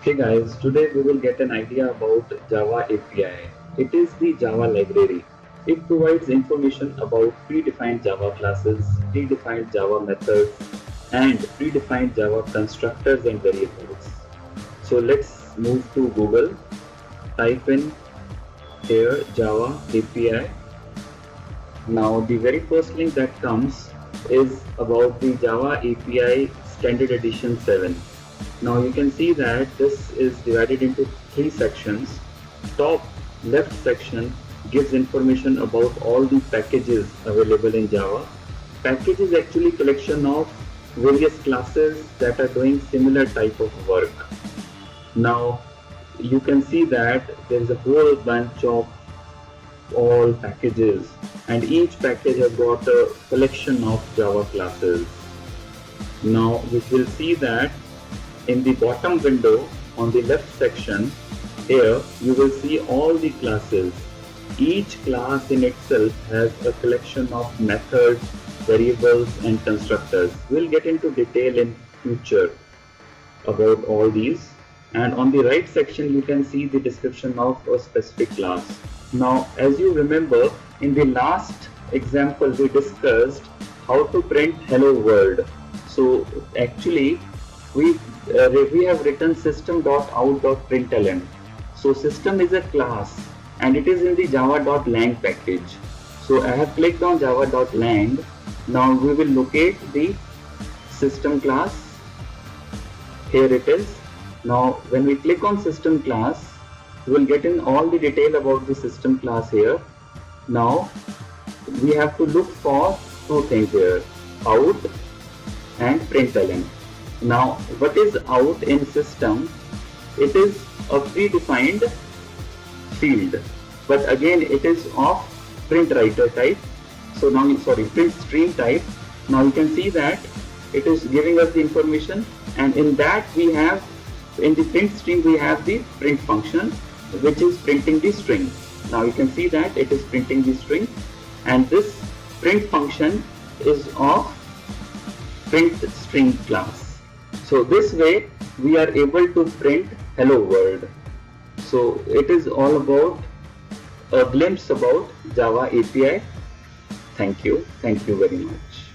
Hey guys, today we will get an idea about Java API. It is the Java library. It provides information about predefined Java classes, predefined Java methods, and predefined Java constructors and variables. So let's move to Google, type in here Java API. Now the very first link that comes is about the Java API Standard Edition 7. Now you can see that this is divided into three sections. Top left section gives information about all the packages available in Java. Package is actually collection of various classes that are doing similar type of work. Now you can see that there is a whole bunch of all packages, and each package has got a collection of Java classes. Now we will see that in the bottom window on the left section, here you will see all the classes. Each class in itself has a collection of methods, variables and constructors. We'll get into detail in future about all these. And on the right section you can see the description of a specific class. Now as you remember, in the last example we discussed how to print hello world. So actually we have written system.out.println. So system is a class and it is in the java.lang package. So I have clicked on java.lang. Now we will locate the system class. Here it is. Now when we click on system class, we will get in all the detail about the system class here. Now we have to look for two things here, out and println. Now what is out in system? It is a predefined field, but again it is of print writer type. So now, print stream type. Now you can see that it is giving us the information, and in that we have, in the print stream we have the print function which is printing the string. Now you can see that it is printing the string, and this print function is of print string class. So this way we are able to print hello world. So it is all about a glimpse about Java API. Thank you very much.